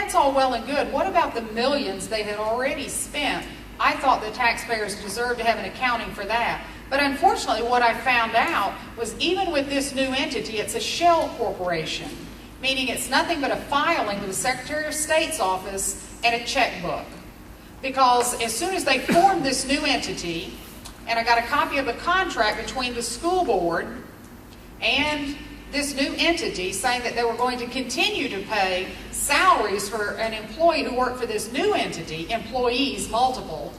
that's all well and good. What about the millions they had already spent? I thought the taxpayers deserved to have an accounting for that. But unfortunately, what I found out was even with this new entity, it's a shell corporation, meaning it's nothing but a filing to the Secretary of State's office and a checkbook. Because as soon as they formed this new entity, and I got a copy of the contract between the school board and this new entity saying that they were going to continue to pay salaries for an employee who worked for this new entity, employees, multiple,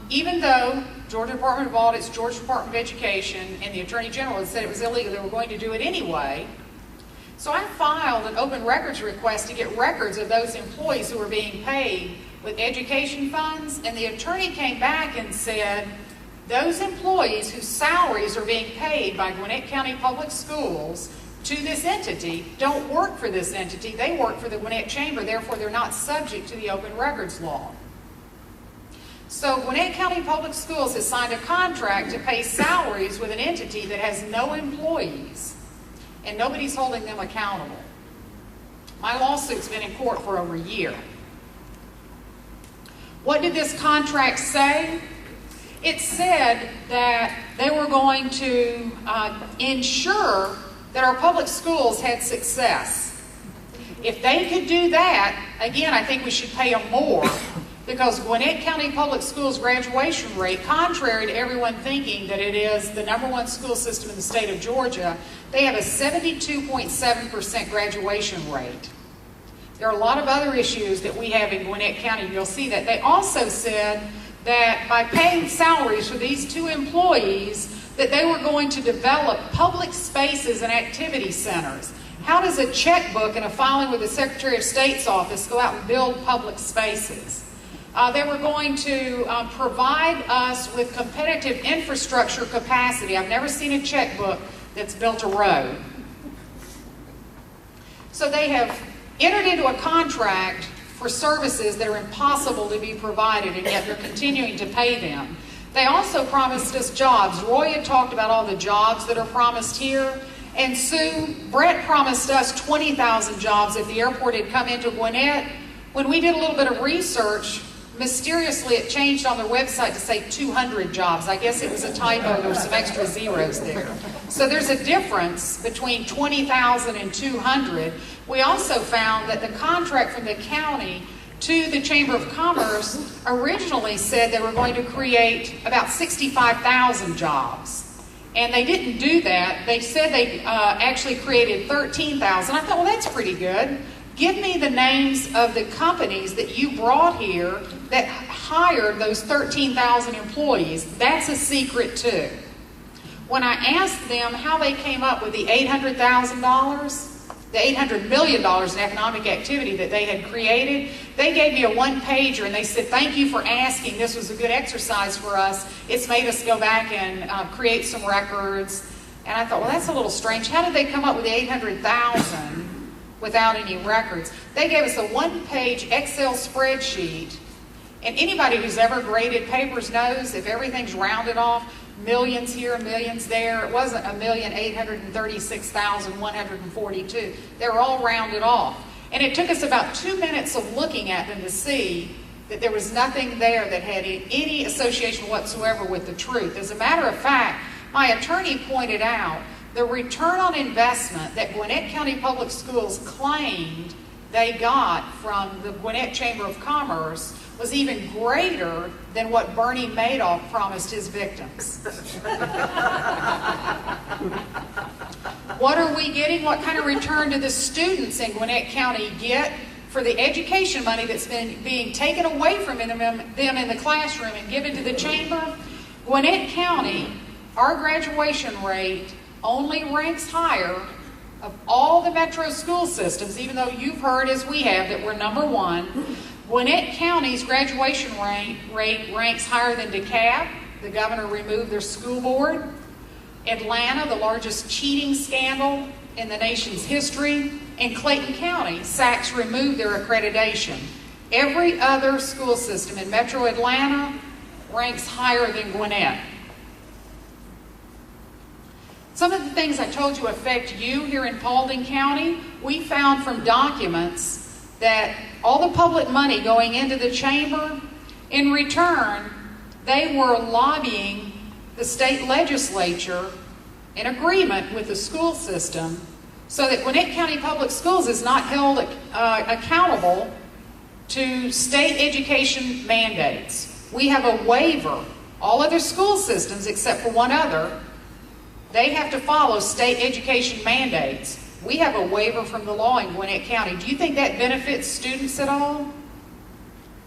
even though Georgia Department of Audits, Georgia Department of Education, and the Attorney General had said it was illegal, they were going to do it anyway. So I filed an open records request to get records of those employees who were being paid with education funds, and the attorney came back and said, those employees whose salaries are being paid by Gwinnett County Public Schools to this entity don't work for this entity, they work for the Gwinnett Chamber, therefore they're not subject to the open records law. So Gwinnett County Public Schools has signed a contract to pay salaries with an entity that has no employees, and nobody's holding them accountable. My lawsuit's been in court for over a year. What did this contract say? It said that they were going to ensure that our public schools had success. If they could do that, again, I think we should pay them more, because Gwinnett County Public Schools graduation rate, contrary to everyone thinking that it is the #1 school system in the state of Georgia, they have a 72.7% graduation rate. There are a lot of other issues that we have in Gwinnett County. You'll see that. They also said that by paying salaries for these two employees, that they were going to develop public spaces and activity centers. How does a checkbook and a filing with the Secretary of State's office go out and build public spaces? They were going to provide us with competitive infrastructure capacity. I've never seen a checkbook that's built a road. So they have entered into a contract for services that are impossible to be provided, and yet they're continuing to pay them. They also promised us jobs. Roy had talked about all the jobs that are promised here, and Sue, Brett promised us 20,000 jobs if the airport had come into Gwinnett. When we did a little bit of research, mysteriously it changed on their website to say 200 jobs. I guess it was a typo, there were some extra zeros there. So there's a difference between 20,000 and 200. We also found that the contract from the county to the Chamber of Commerce originally said they were going to create about 65,000 jobs. And they didn't do that. They said they actually created 13,000. I thought, well, that's pretty good. Give me the names of the companies that you brought here that hired those 13,000 employees. That's a secret too. When I asked them how they came up with the $800,000, the $800 million in economic activity that they had created, they gave me a one-pager and they said, thank you for asking. This was a good exercise for us. It's made us go back and create some records. And I thought, well, that's a little strange. How did they come up with the $800,000 without any records? They gave us a one-page Excel spreadsheet. And anybody who's ever graded papers knows if everything's rounded off, millions here, millions there. It wasn't 1,836,142. They were all rounded off. And it took us about 2 minutes of looking at them to see that there was nothing there that had any association whatsoever with the truth. As a matter of fact, my attorney pointed out the return on investment that Gwinnett County Public Schools claimed they got from the Gwinnett Chamber of Commerce was even greater than what Bernie Madoff promised his victims. What are we getting? What kind of return do the students in Gwinnett County get for the education money that's been being taken away from them in the classroom and given to the chamber? Gwinnett County, our graduation rate only ranks higher of all the metro school systems, even though you've heard, as we have, that we're #1. Gwinnett County's graduation rate ranks higher than DeKalb. The governor removed their school board. Atlanta, the largest cheating scandal in the nation's history. And Clayton County, Sachs removed their accreditation. Every other school system in metro Atlanta ranks higher than Gwinnett. Some of the things I told you affect you here in Paulding County, we found from documents that all the public money going into the chamber, in return, they were lobbying the state legislature in agreement with the school system so that Gwinnett County Public Schools is not held accountable to state education mandates. We have a waiver. All other school systems, except for one other, they have to follow state education mandates. We have a waiver from the law in Gwinnett County. Do you think that benefits students at all?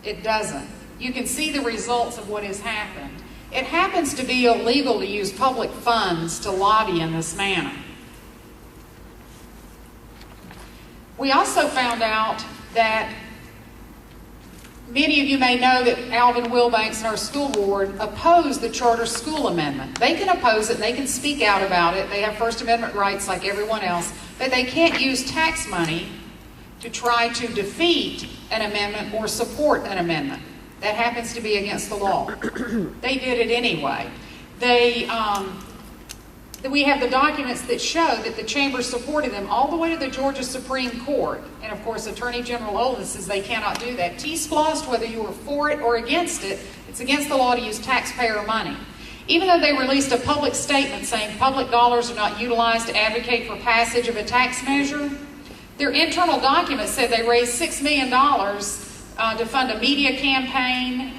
It doesn't. You can see the results of what has happened. It happens to be illegal to use public funds to lobby in this manner. We also found out that many of you may know that Alvin Wilbanks and our school board oppose the charter school amendment. They can oppose it, they can speak out about it, they have First Amendment rights like everyone else, but they can't use tax money to try to defeat an amendment or support an amendment. That happens to be against the law. They did it anyway. We have the documents that show that the chamber supported them all the way to the Georgia Supreme Court. And of course, Attorney General Olin says they cannot do that. T-splossed, whether you were for it or against it, it's against the law to use taxpayer money. Even though they released a public statement saying public dollars are not utilized to advocate for passage of a tax measure, their internal documents said they raised $6 million to fund a media campaign,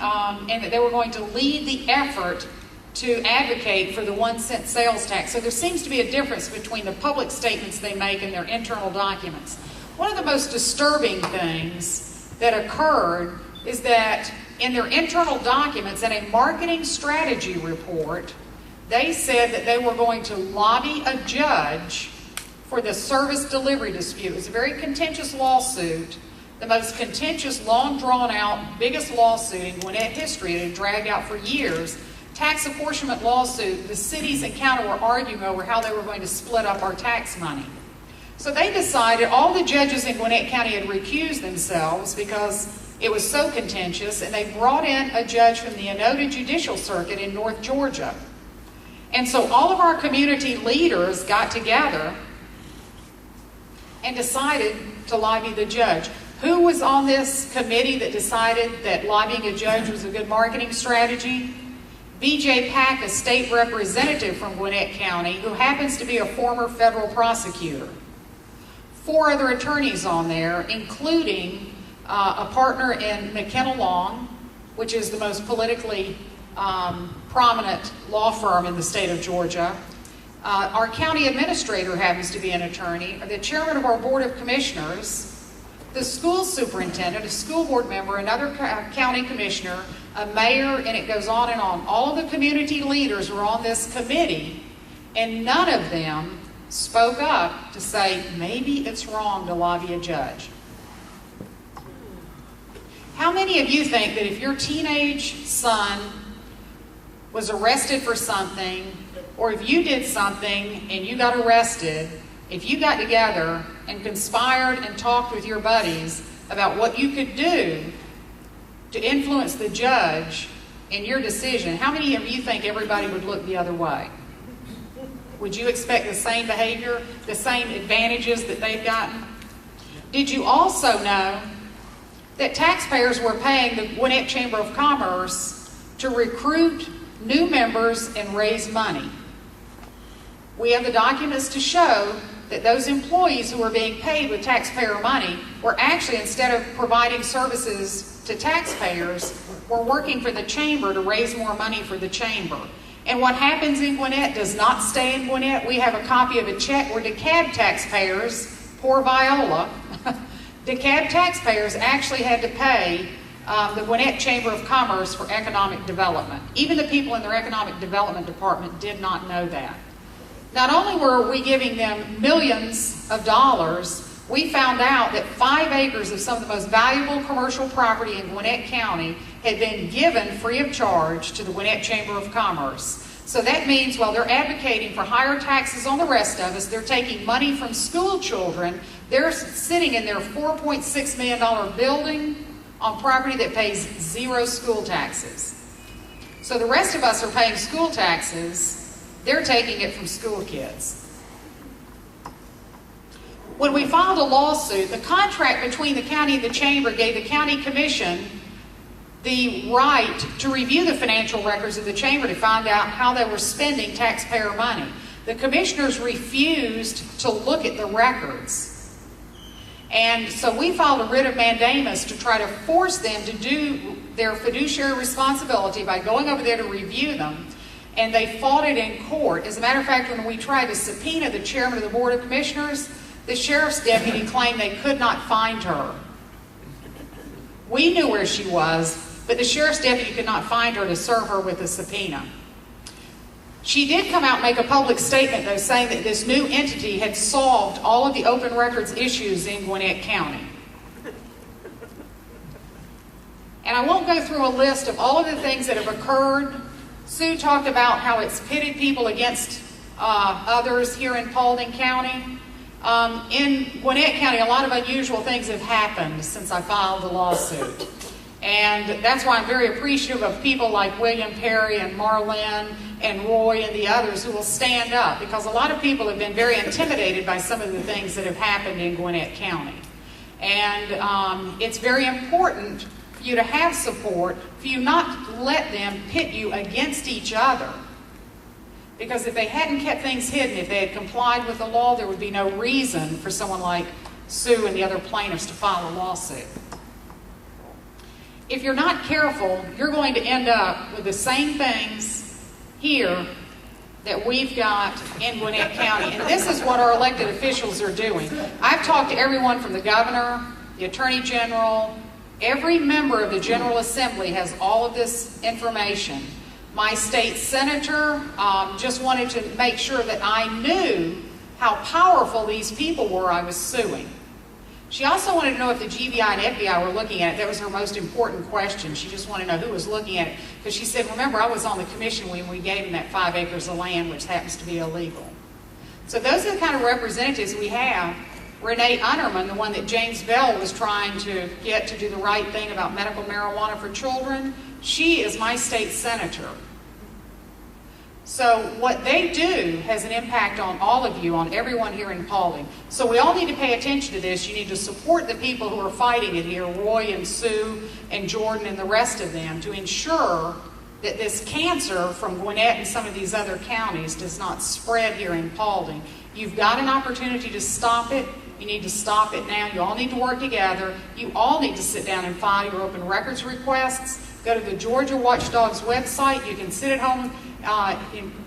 and that they were going to lead the effort to advocate for the 1-cent sales tax. So there seems to be a difference between the public statements they make and their internal documents. One of the most disturbing things that occurred is that in their internal documents, in a marketing strategy report, they said that they were going to lobby a judge for the service delivery dispute. It was a very contentious lawsuit, the most contentious, long drawn out, biggest lawsuit in Gwinnett history. It had dragged out for years. Tax apportionment lawsuit. The cities and county were arguing over how they were going to split up our tax money. So they decided, all the judges in Gwinnett County had recused themselves because it was so contentious, and they brought in a judge from the Enoda Judicial Circuit in North Georgia. And so all of our community leaders got together and decided to lobby the judge. Who was on this committee that decided that lobbying a judge was a good marketing strategy? B.J. Pack, a state representative from Gwinnett County, who happens to be a former federal prosecutor. 4 other attorneys on there, including a partner in McKenna Long, which is the most politically prominent law firm in the state of Georgia. Our county administrator happens to be an attorney, the chairman of our board of commissioners, the school superintendent, a school board member, another county commissioner, a mayor, and it goes on and on. All of the community leaders were on this committee, and none of them spoke up to say, maybe it's wrong to lobby a judge. How many of you think that if your teenage son was arrested for something, or if you did something and you got arrested, if you got together and conspired and talked with your buddies about what you could do to influence the judge in your decision, how many of you think everybody would look the other way? Would you expect the same behavior, the same advantages that they've gotten? Did you also know that taxpayers were paying the Gwinnett Chamber of Commerce to recruit new members and raise money? We have the documents to show that those employees who were being paid with taxpayer money were actually, instead of providing services to taxpayers, were working for the chamber to raise more money for the chamber. And what happens in Gwinnett does not stay in Gwinnett. We have a copy of a check where DeKalb taxpayers, poor Viola, DeKalb taxpayers actually had to pay the Gwinnett Chamber of Commerce for economic development. Even the people in their economic development department did not know that. Not only were we giving them millions of dollars, we found out that 5 acres of some of the most valuable commercial property in Gwinnett County had been given free of charge to the Gwinnett Chamber of Commerce. So that means while they're advocating for higher taxes on the rest of us, they're taking money from school children. They're sitting in their $4.6 million building on property that pays 0 school taxes. So the rest of us are paying school taxes. They're taking it from school kids. When we filed a lawsuit, the contract between the county and the chamber gave the county commission the right to review the financial records of the chamber to find out how they were spending taxpayer money. The commissioners refused to look at the records. And so we filed a writ of mandamus to try to force them to do their fiduciary responsibility by going over there to review them. And they fought it in court. As a matter of fact, when we tried to subpoena the chairman of the Board of Commissioners, the sheriff's deputy claimed they could not find her. We knew where she was, but the sheriff's deputy could not find her to serve her with a subpoena. She did come out and make a public statement, though, saying that this new entity had solved all of the open records issues in Gwinnett County. And I won't go through a list of all of the things that have occurred. Sue talked about how it's pitted people against others here in Paulding County. In Gwinnett County, a lot of unusual things have happened since I filed the lawsuit. And that's why I'm very appreciative of people like William Perry and Marlene and Roy and the others who will stand up, because a lot of people have been very intimidated by some of the things that have happened in Gwinnett County. And it's very important for you to have support, for you not to let them pit you against each other. Because if they hadn't kept things hidden, if they had complied with the law, there would be no reason for someone like Sue and the other plaintiffs to file a lawsuit. If you're not careful, you're going to end up with the same things here that we've got in Gwinnett County. And this is what our elected officials are doing. I've talked to everyone from the governor, the attorney general, every member of the General Assembly has all of this information. My state senator just wanted to make sure that I knew how powerful these people were I was suing. She also wanted to know if the GBI and FBI were looking at it. That was her most important question. She just wanted to know who was looking at it. Because she said, remember, I was on the commission when we gave them that 5 acres of land, which happens to be illegal. So those are the kind of representatives we have. Renee Unerman, the one that James Bell was trying to get to do the right thing about medical marijuana for children, she is my state senator. So what they do has an impact on all of you, on everyone here in Paulding. So we all need to pay attention to this. You need to support the people who are fighting it here, Roy and Sue and Jordan and the rest of them, to ensure that this cancer from Gwinnett and some of these other counties does not spread here in Paulding. You've got an opportunity to stop it. You need to stop it now. You all need to work together. You all need to sit down and file your open records requests. Go to the Georgia Watchdog's website. You can sit at home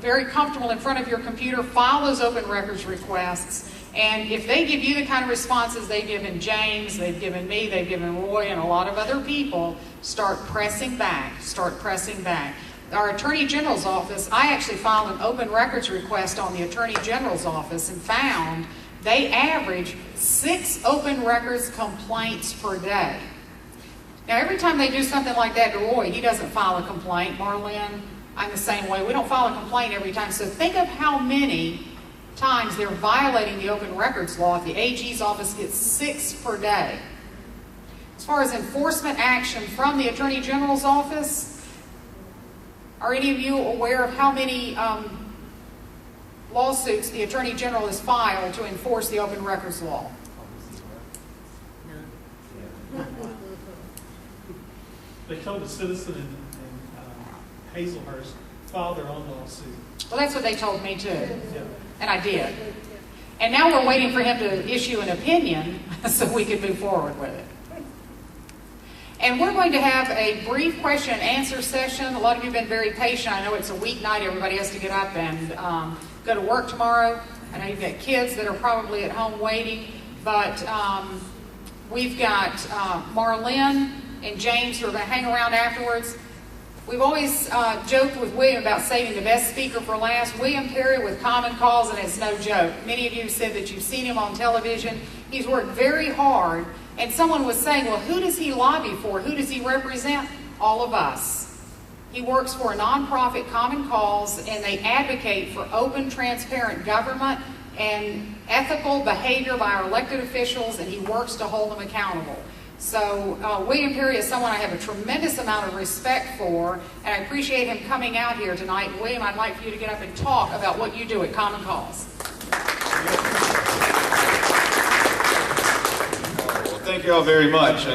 very comfortable in front of your computer, file those open records requests, and if they give you the kind of responses they've given James, they've given me, they've given Roy, and a lot of other people, start pressing back, start pressing back. Our Attorney General's office, I actually filed an open records request on the Attorney General's office and found they average 6 open records complaints per day. Now every time they do something like that to Roy, he doesn't file a complaint. Marlene, I'm the same way. We don't file a complaint every time. So think of how many times they're violating the open records law if the AG's office gets 6 per day. As far as enforcement action from the Attorney General's office, are any of you aware of how many lawsuits the Attorney General has filed to enforce the open records law? They told a citizen in Hazelhurst filed their own lawsuit. Well, that's what they told me too, Yeah. and I did. And now we're waiting for him to issue an opinion so we can move forward with it. And we're going to have a brief question and answer session. A lot of you have been very patient. I know it's a weeknight. Everybody has to get up and go to work tomorrow. I know you've got kids that are probably at home waiting. But we've got Marlene and James who are going to hang around afterwards. We've always joked with William about saving the best speaker for last. William Perry with Common Cause, and it's no joke. Many of you said that you've seen him on television. He's worked very hard. And someone was saying, well, who does he lobby for? Who does he represent? All of us. He works for a nonprofit, Common Cause, and they advocate for open, transparent government and ethical behavior by our elected officials, and he works to hold them accountable. So William Perry is someone I have a tremendous amount of respect for, and I appreciate him coming out here tonight. William, I'd like for you to get up and talk about what you do at Common Cause. thank you all very much. And